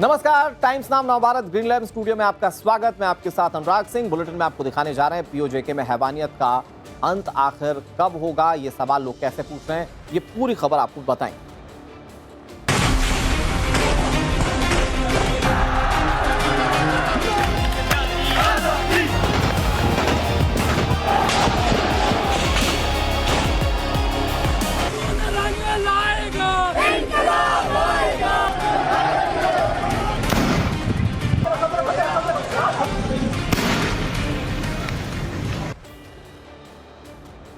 नमस्कार, टाइम्स नाम Navbharat Greenland studio में आपका स्वागत। मैं आपके साथ अनुराग सिंह। बुलेटिन में आपको दिखाने जा रहे हैं पीओजेके में हैवानियत का अंत आखिर कब होगा, ये सवाल लोग कैसे पूछ रहे हैं, ये पूरी खबर आपको बताएं।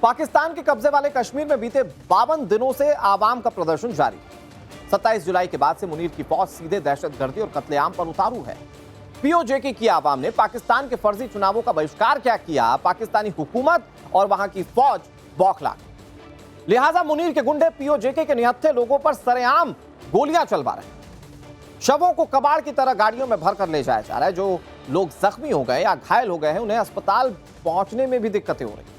पाकिस्तान के कब्जे वाले कश्मीर में बीते 52 दिनों से आवाम का प्रदर्शन जारी। 27 जुलाई के बाद से मुनीर की फौज सीधे दहशतगर्दी और कत्लेआम पर उतारू है। पीओजेके की आवाम ने पाकिस्तान के फर्जी चुनावों का बहिष्कार क्या किया, पाकिस्तानी हुकूमत और वहां की फौज बौखला गई। लिहाजा मुनीर के गुंडे पीओजेके के निहत्थे लोगों पर सरेआम गोलियां चलवा रहे हैं। शवों को कबाड़ की तरह गाड़ियों में भरकर ले जाया जा रहा है। जो लोग जख्मी हो गए या घायल हो गए हैं, उन्हें अस्पताल पहुंचने में भी दिक्कतें हो रही।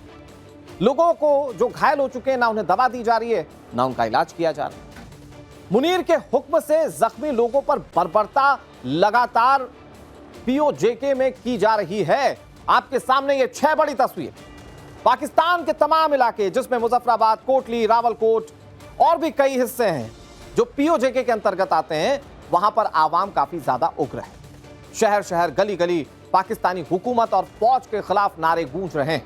लोगों को जो घायल हो चुके हैं, ना उन्हें दवा दी जा रही है, ना उनका इलाज किया जा रहा है। मुनीर के हुक्म से जख्मी लोगों पर बर्बरता लगातार पीओजेके में की जा रही है। आपके सामने ये 6 बड़ी तस्वीर। पाकिस्तान के तमाम इलाके, जिसमें मुजफ्फराबाद, कोटली, रावलकोट और भी कई हिस्से हैं जो पीओजेके के अंतर्गत आते हैं, वहां पर आवाम काफी ज्यादा उग्र है। शहर शहर, गली गली पाकिस्तानी हुकूमत और फौज के खिलाफ नारे गूंज रहे हैं।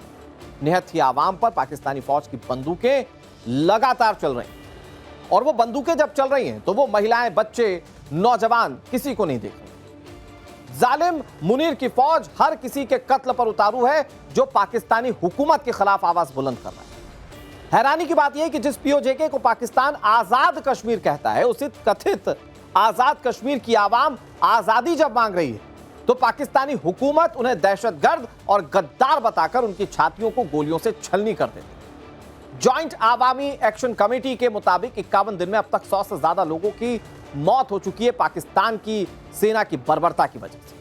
निहत्थी आवाम पर पाकिस्तानी फौज की बंदूकें लगातार चल रही हैं। और वो बंदूकें जब चल रही हैं तो वो महिलाएं, बच्चे, नौजवान किसी को नहीं देख रहे। जालिम मुनीर की फौज हर किसी के कत्ल पर उतारू है जो पाकिस्तानी हुकूमत के खिलाफ आवाज बुलंद कर रहा है। हैरानी की बात यह है कि जिस पीओजेके को पाकिस्तान आजाद कश्मीर कहता है, उसी कथित आजाद कश्मीर की आवाम आजादी जब मांग रही है तो पाकिस्तानी हुकूमत उन्हें दहशतगर्द और गद्दार बताकर उनकी छातियों को गोलियों से छलनी कर देती। जॉइंट आवामी एक्शन कमेटी के मुताबिक 51 दिन में अब तक 100 से ज्यादा लोगों की मौत हो चुकी है पाकिस्तान की सेना की बर्बरता की वजह से।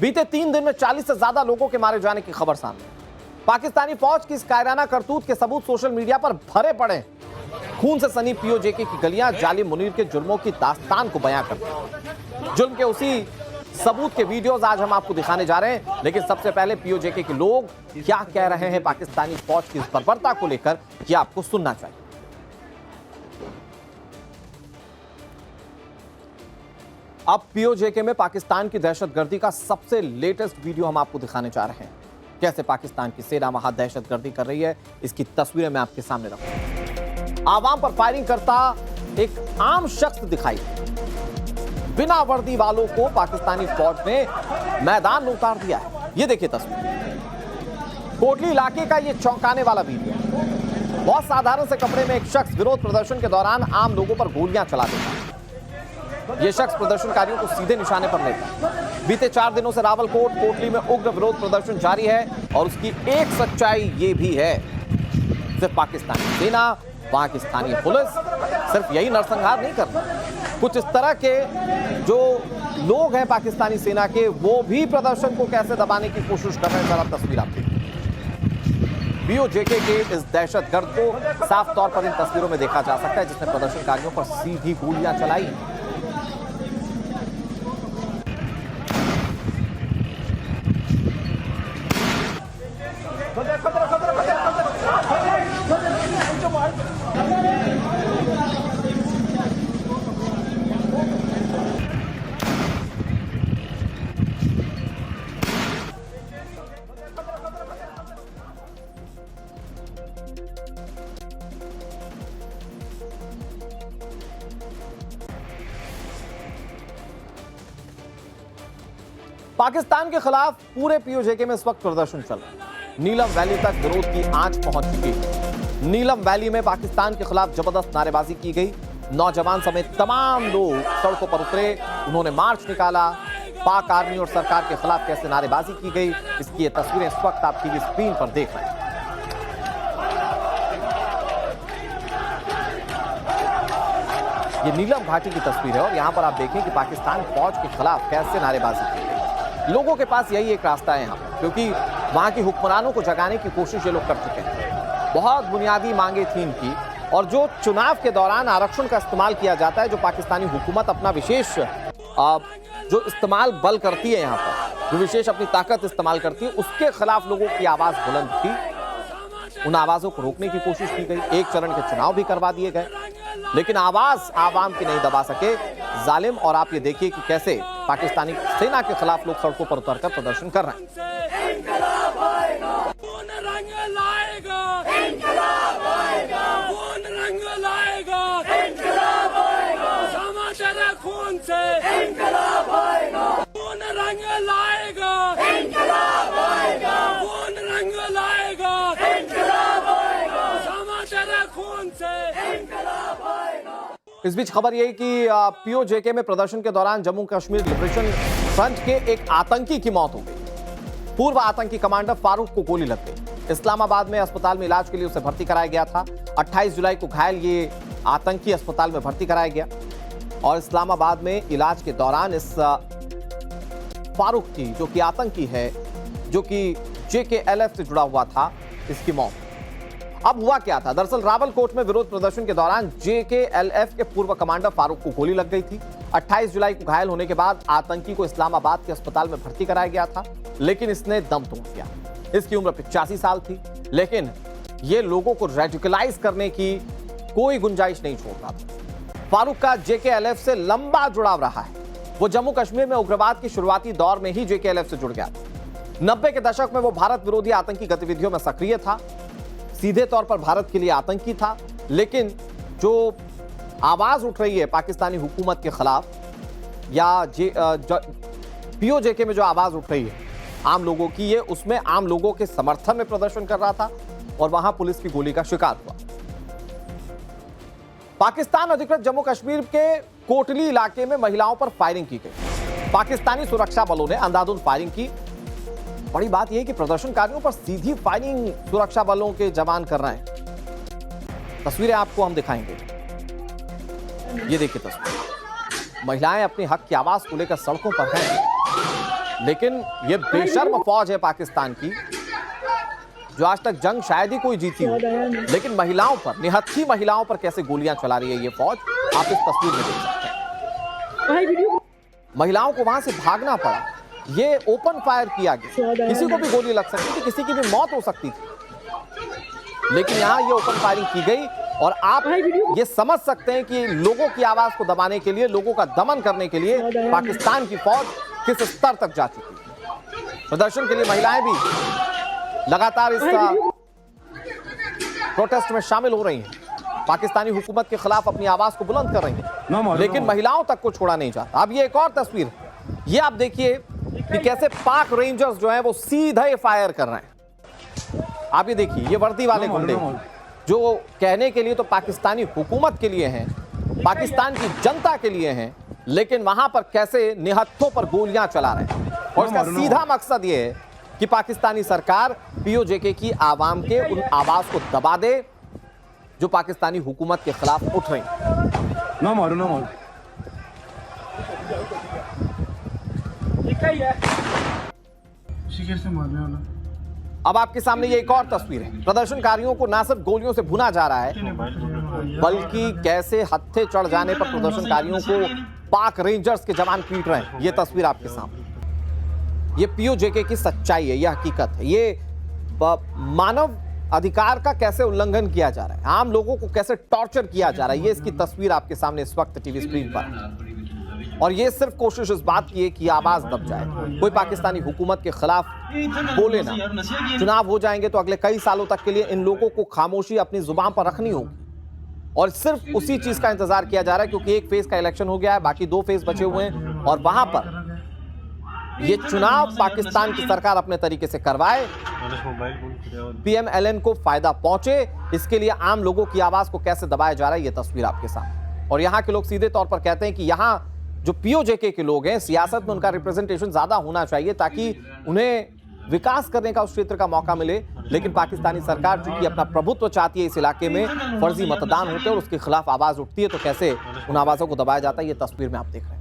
बीते 3 दिन में 40 से ज्यादा लोगों के मारे जाने की खबर सामने है। पाकिस्तानी फौज की इस कायराना करतूत के सबूत सोशल मीडिया पर भरे पड़े हैं। खून से सनी पीओजेके की गलियां जालिम मुनीर के जुर्मों की दास्तान को बयां करती हैं। जुल्म के उसी सबूत के वीडियोस आज हम आपको दिखाने जा रहे हैं। लेकिन सबसे पहले पीओजेके के लोग क्या कह रहे हैं पाकिस्तानी फौज की इस बर्बरता को लेकर, यह आपको सुनना चाहिए। अब पीओजेके में पाकिस्तान की दहशतगर्दी का सबसे लेटेस्ट वीडियो हम आपको दिखाने जा रहे हैं। कैसे पाकिस्तान की सेना वहां दहशतगर्दी कर रही है, इसकी तस्वीरें मैं आपके सामने रखूंगा। आवाम पर फायरिंग करता एक आम शख्स दिखाई, बिना वर्दी वालों को पाकिस्तानी फौज ने मैदान में उतार दिया है। ये देखिए तस्वीर, कोटली इलाके का ये चौंकाने वाला वीडियो। बहुत साधारण से कपड़े में एक शख्स विरोध प्रदर्शन के दौरान आम लोगों पर गोलियां चला देता है। ये शख्स प्रदर्शनकारियों को सीधे निशाने पर लेता है। बीते 4 दिनों से रावलकोट, कोटली में उग्र विरोध प्रदर्शन जारी है और उसकी एक सच्चाई ये भी है, सिर्फ पाकिस्तानी सेना, वहां की स्थानीय पुलिस सिर्फ यही नरसंहार नहीं कर रही। कुछ इस तरह के जो लोग हैं पाकिस्तानी सेना के, वो भी प्रदर्शन को कैसे दबाने की कोशिश कर रहे हैं। जरा तस्वीर आप देखिए। पीओजेके के इस दहशतगर्द को साफ तौर पर इन तस्वीरों में देखा जा सकता है, जिसने प्रदर्शनकारियों पर सीधी गोलियां चलाई। पाकिस्तान के खिलाफ पूरे पीओजेके में इस वक्त प्रदर्शन चल रहा है। नीलम वैली तक विरोध की आंच पहुंच चुकी है। नीलम वैली में पाकिस्तान के खिलाफ जबरदस्त नारेबाजी की गई। नौजवान समेत तमाम लोग सड़कों पर उतरे, उन्होंने मार्च निकाला। पाक आर्मी और सरकार के खिलाफ कैसे नारेबाजी की गई, इसकी ये तस्वीरें इस वक्त आप टीवी स्क्रीन पर देख रहे हैं। ये नीलम घाटी की तस्वीर है और यहां पर आप देखें कि पाकिस्तान फौज के खिलाफ कैसे नारेबाजी की गई। लोगों के पास यही एक रास्ता है यहां पर, क्योंकि वहां की हुक्मरानों को जगाने की कोशिश ये लोग कर चुके हैं। बहुत बुनियादी मांगे थी इनकी, और जो चुनाव के दौरान आरक्षण का इस्तेमाल किया जाता है, जो पाकिस्तानी हुकूमत अपना विशेष जो इस्तेमाल बल करती है, यहाँ पर जो विशेष अपनी ताकत इस्तेमाल करती है, उसके खिलाफ लोगों की आवाज बुलंद थी। उन आवाजों को रोकने की कोशिश की गई, एक चरण के चुनाव भी करवा दिए गए, लेकिन आवाज आवाम की नहीं दबा सके जालिम। और आप ये देखिए कि कैसे पाकिस्तानी सेना के खिलाफ लोग सड़कों पर उतरकर प्रदर्शन कर रहे हैं। इस बीच खबर यही कि पीओजेके में प्रदर्शन के दौरान जम्मू कश्मीर लिबरेशन फ्रंट के एक आतंकी की मौत हो गई। पूर्व आतंकी कमांडर फारूक को गोली लग गई। इस्लामाबाद में अस्पताल में इलाज के लिए उसे भर्ती कराया गया था। 28 जुलाई को घायल ये आतंकी अस्पताल में भर्ती कराया गया और इस्लामाबाद में इलाज के दौरान इस फारूक की, जो कि आतंकी है, जो कि JKLF से जुड़ा हुआ था, इसकी मौत। अब हुआ क्या था? दरअसल रावलकोट में विरोध प्रदर्शन के दौरान JKLF के पूर्व कमांडर फारूक को गोली लग गई थी। 28 जुलाई को घायल होने के बाद आतंकी को इस्लामाबाद के अस्पताल में भर्ती कराया गया था, लेकिन इसने दम तोड़ दिया। इसकी उम्र 85 साल थी, लेकिन ये लोगों को रेडिकलाइज करने की कोई गुंजाइश नहीं छोड़ रहा था। फारूक का JKLF से लंबा जुड़ाव रहा है। वो जम्मू कश्मीर में उग्रवाद की शुरुआती दौर में ही JKLF से जुड़ गया था। 90 के दशक में वो भारत विरोधी आतंकी गतिविधियों में सक्रिय था। सीधे तौर पर भारत के लिए आतंकी था, लेकिन जो आवाज उठ रही है पाकिस्तानी हुकूमत के खिलाफ, या पीओजेके में जो आवाज उठ रही है आम लोगों की, ये उसमें आम लोगों के समर्थन में प्रदर्शन कर रहा था और वहां पुलिस की गोली का शिकार हुआ। पाकिस्तान अधिकृत जम्मू कश्मीर के कोटली इलाके में महिलाओं पर फायरिंग की गई। पाकिस्तानी सुरक्षा बलों ने अंधाधुंध फायरिंग की। बड़ी बात यह कि प्रदर्शनकारियों पर सीधी फायरिंग सुरक्षा बलों के जवान कर रहे हैं। तस्वीरें आपको हम दिखाएंगे। ये देखिए तस्वीर, महिलाएं अपने हक की आवाज को लेकर सड़कों पर हैं, लेकिन ये बेशर्म फौज है पाकिस्तान की, जो आज तक जंग शायद ही कोई जीती हो, लेकिन महिलाओं पर, निहत्थी महिलाओं पर कैसे गोलियां चला रही है ये फौज, आप इस तस्वीर में देख सकते हैं। महिलाओं को वहां से भागना पड़ा, ये ओपन फायर किया गया। किसी को भी गोली लग सकती थी, किसी की भी मौत हो सकती थी, लेकिन यहां ये ओपन फायरिंग की गई। और आप ये समझ सकते हैं कि लोगों की आवाज को दबाने के लिए, लोगों का दमन करने के लिए पाकिस्तान की फौज किस स्तर तक जा चुकी है। प्रदर्शन के लिए महिलाएं भी लगातार इस प्रोटेस्ट में शामिल हो रही हैं, पाकिस्तानी हुकूमत के खिलाफ अपनी आवाज को बुलंद कर रही हैं, लेकिन महिलाओं तक को छोड़ा नहीं जाता। अब ये एक और तस्वीर, ये आप देखिए कि कैसे पाक रेंजर्स जो हैं वो सीधे फायर कर रहे हैं। आप ये देखिए, ये वर्दी वाले गुंडे जो कहने के लिए तो पाकिस्तानी हुकूमत के लिए हैं, पाकिस्तान की जनता के लिए हैं, लेकिन वहां पर कैसे निहत्थों पर गोलियां चला रहे हैं। और इसका सीधा मकसद ये है कि पाकिस्तानी सरकार पीओजेके की आवाम के उन आवाज को दबा दे जो पाकिस्तानी हुकूमत के खिलाफ उठ रही है। ना मारो ना मारो। से मारने वाला। अब आपके सामने ये एक और तस्वीर है। प्रदर्शनकारियों को ना सिर्फ गोलियों से भुना जा रहा है, बल्कि कैसे हत्थे चढ़ जाने पर प्रदर्शनकारियों को पाक रेंजर्स के जवान पीट रहे हैं। ये तस्वीर आपके सामने, ये पीओजेके की सच्चाई है, यह हकीकत है। ये मानव अधिकार का कैसे उल्लंघन किया जा रहा है, आम लोगों को कैसे टॉर्चर किया जा रहा है, ये इसकी तस्वीर आपके सामने इस वक्त टीवी स्क्रीन पर। और ये सिर्फ कोशिश इस बात की है कि आवाज दब जाए, कोई पाकिस्तानी हुकूमत के खिलाफ बोले ना। चुनाव हो जाएंगे तो अगले कई सालों तक के लिए इन लोगों को खामोशी अपनी जुबान पर रखनी होगी, और सिर्फ उसी चीज का इंतजार किया जा रहा है, क्योंकि एक फेज का इलेक्शन हो गया है, बाकी 2 फेज बचे हुए हैं, और वहां पर ये चुनाव पाकिस्तान की सरकार अपने तरीके से करवाए, PMLN को फायदा पहुंचे, इसके लिए आम लोगों की आवाज को कैसे दबाया जा रहा है, ये तस्वीर आपके सामने। और यहाँ के लोग सीधे तौर पर कहते हैं कि यहाँ जो पीओजेके के लोग हैं, सियासत में उनका रिप्रेजेंटेशन ज्यादा होना चाहिए ताकि उन्हें विकास करने का उस क्षेत्र का मौका मिले, लेकिन पाकिस्तानी सरकार चूंकि अपना प्रभुत्व चाहती है इस इलाके में, फर्जी मतदान होते हैं और उसके खिलाफ आवाज उठती है, तो कैसे उन आवाजों को दबाया जाता है, ये तस्वीर में आप देख रहे हैं।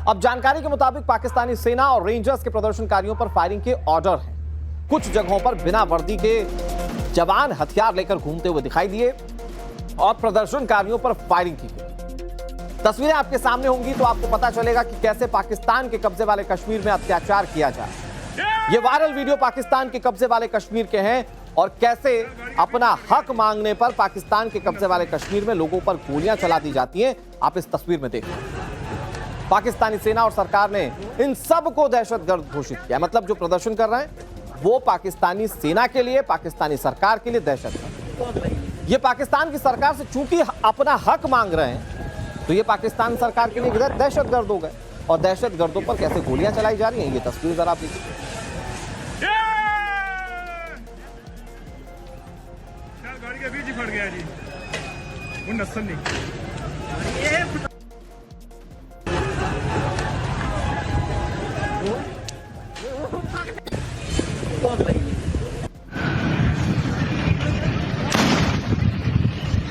अब जानकारी के मुताबिक पाकिस्तानी सेना और रेंजर्स के प्रदर्शनकारियों पर फायरिंग के ऑर्डर हैं। कुछ जगहों पर बिना वर्दी के जवान हथियार लेकर घूमते हुए दिखाई दिए और प्रदर्शनकारियों पर फायरिंग की गई। तस्वीरें आपके सामने होंगी तो आपको पता चलेगा कि कैसे पाकिस्तान के कब्जे वाले कश्मीर में अत्याचार किया जा रहा है। ये वायरल वीडियो पाकिस्तान के कब्जे वाले कश्मीर के हैं और कैसे अपना हक मांगने पर पाकिस्तान के कब्जे वाले कश्मीर में लोगों पर गोलियां चला दी जाती हैं। आप इस तस्वीर में देखें, पाकिस्तानी सेना और सरकार ने इन सब को दहशतगर्द घोषित किया। मतलब जो प्रदर्शन कर रहे हैं वो पाकिस्तानी सेना के लिए, पाकिस्तानी सरकार के लिए दहशतगर्द। ये पाकिस्तान की सरकार से चूंकि अपना हक मांग रहे हैं तो ये पाकिस्तान सरकार के लिए दहशतगर्द हो गए और दहशतगर्दों पर कैसे गोलियां चलाई जा रही हैं, ये तस्वीर जरा आप देखिए। गाड़ी के बीच ही फट गया जी, वो नस्ल नहीं।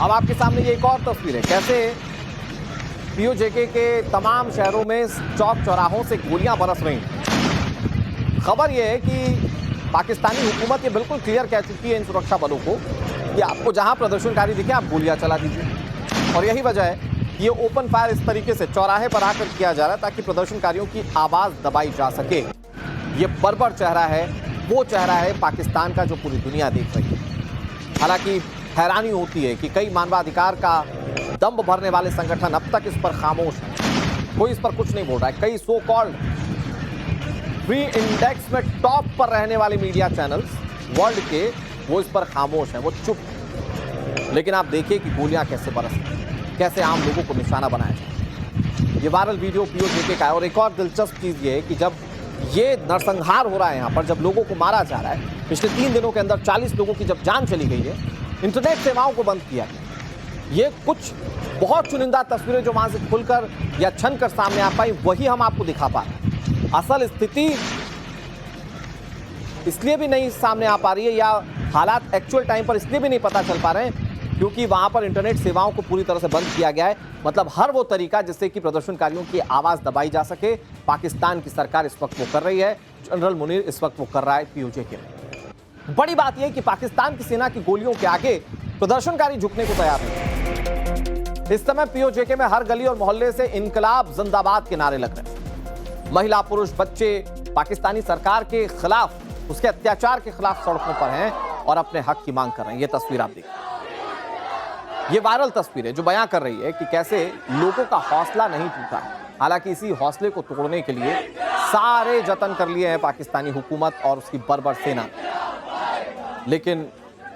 अब आपके सामने ये एक और तस्वीर है, कैसे पीओजेके के तमाम शहरों में चौक चौराहों से गोलियां बरस रही हैं। खबर यह है कि पाकिस्तानी हुकूमत ये बिल्कुल क्लियर कह चुकी है इन सुरक्षा बलों को कि आपको जहां प्रदर्शनकारी दिखे आप गोलियां चला दीजिए। और यही वजह है कि ये ओपन फायर इस तरीके से चौराहे पर आकर किया जा रहा है ताकि प्रदर्शनकारियों की आवाज दबाई जा सके। ये बर्बर चेहरा है, वो चेहरा है पाकिस्तान का जो पूरी दुनिया देख रही है। हालांकि हैरानी होती है कि कई मानवाधिकार का दम भरने वाले संगठन अब तक इस पर खामोश है, कोई इस पर कुछ नहीं बोल रहा है। कई सो कॉल्ड फ्री इंडेक्स में टॉप पर रहने वाले मीडिया चैनल्स वर्ल्ड के, वो इस पर खामोश हैं, वो चुप हैं। लेकिन आप देखिए कि गोलियां कैसे बरस रही, कैसे आम लोगों को निशाना बनाया जाए। ये वायरल वीडियो पीओजेके का है। और एक और दिलचस्प चीज ये है कि जब ये नरसंहार हो रहा है यहाँ पर, जब लोगों को मारा जा रहा है, पिछले 3 दिनों के अंदर 40 लोगों की जब जान चली गई है, इंटरनेट सेवाओं को बंद किया गया। ये कुछ बहुत चुनिंदा तस्वीरें जो वहां से खुलकर या छन कर सामने आ पाई, वही हम आपको दिखा पा रहे हैं। असल स्थिति इसलिए भी नहीं सामने आ पा रही है, या हालात एक्चुअल टाइम पर इसलिए भी नहीं पता चल पा रहे हैं क्योंकि वहां पर इंटरनेट सेवाओं को पूरी तरह से बंद किया गया है। मतलब हर वो तरीका जिससे कि प्रदर्शनकारियों की आवाज दबाई जा सके, पाकिस्तान की सरकार इस वक्त वो कर रही है। जनरल मुनीर इस वक्त वो कर रहा है पीओजेके में। बड़ी बात यह कि पाकिस्तान की सेना की गोलियों के आगे प्रदर्शनकारी झुकने को तैयार नहीं। इस समय पीओजेके में हर गली और मोहल्ले से इनकलाब जिंदाबाद के नारे लग रहे हैं। महिला, पुरुष, बच्चे पाकिस्तानी सरकार के खिलाफ, उसके अत्याचार के खिलाफ सड़कों पर हैं और अपने हक की मांग कर रहे हैं। ये तस्वीर आप देखिए, ये वायरल तस्वीर है जो बयां कर रही है कि कैसे लोगों का हौसला नहीं टूटा है। हालांकि इसी हौसले को तोड़ने के लिए सारे जतन कर लिए हैं पाकिस्तानी हुकूमत और उसकी बर्बर सेना, लेकिन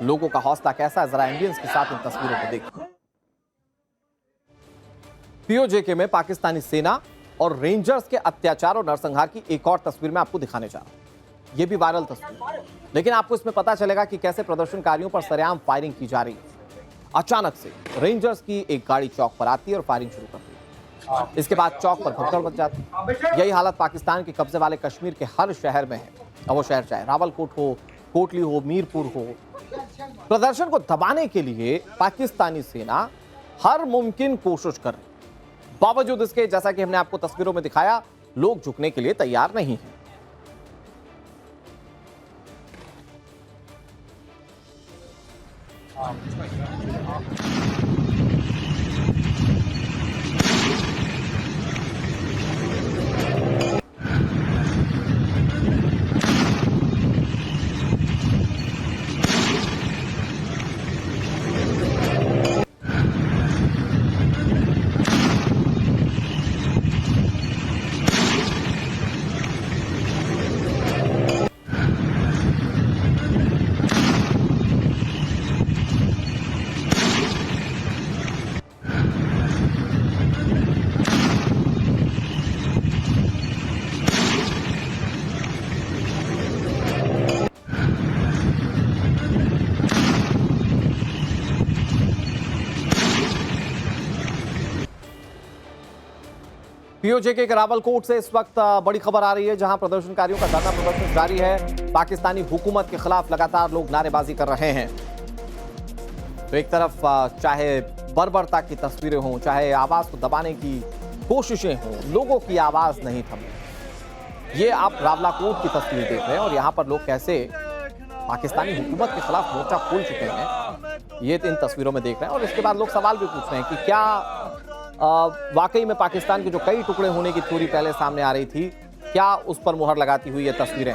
लोगों का हौसला कैसा है, जरा एम्बियंस के साथ इन तस्वीरों को देखिए। पीओजेके में पाकिस्तानी सेना और रेंजर्स के अत्याचार और नरसंहार की एक और तस्वीर मैं आपको दिखाने जा रहा हूं। यह भी वायरल तस्वीर, लेकिन आपको इसमें पता चलेगा कि कैसे प्रदर्शनकारियों पर सरेआम फायरिंग की जा रही है। अचानक से रेंजर्स की एक गाड़ी चौक पर आती है और फायरिंग शुरू करती है। इसके बाद चौक पर भगदड़ मच जाती है। यही हालत पाकिस्तान के कब्जे वाले कश्मीर के हर शहर में है। अब वो शहर चाहे रावलकोट हो, कोटली हो, मीरपुर हो, प्रदर्शन को दबाने के लिए पाकिस्तानी सेना हर मुमकिन कोशिश कर रही। बावजूद इसके, जैसा कि हमने आपको तस्वीरों में दिखाया, लोग झुकने के लिए तैयार नहीं हैं। पीओजेके के रावलकोट से इस वक्त बड़ी खबर आ रही है, जहां प्रदर्शनकारियों का धरना प्रदर्शन जारी है। पाकिस्तानी हुकूमत के खिलाफ लगातार लोग नारेबाजी कर रहे हैं। तो एक तरफ चाहे बर्बरता की तस्वीरें हों, चाहे आवाज को दबाने की कोशिशें हों, लोगों की आवाज नहीं थमी। ये आप रावलकोट की तस्वीर देख रहे हैं और यहाँ पर लोग कैसे पाकिस्तानी हुकूमत के खिलाफ मोर्चा खोल चुके हैं, ये इन तस्वीरों में देख रहे हैं। और इसके बाद लोग सवाल भी पूछ रहे हैं कि क्या वाकई में पाकिस्तान के जो कई टुकड़े होने की थ्योरी पहले सामने आ रही थी, क्या उस पर मुहर लगाती हुई ये तस्वीरें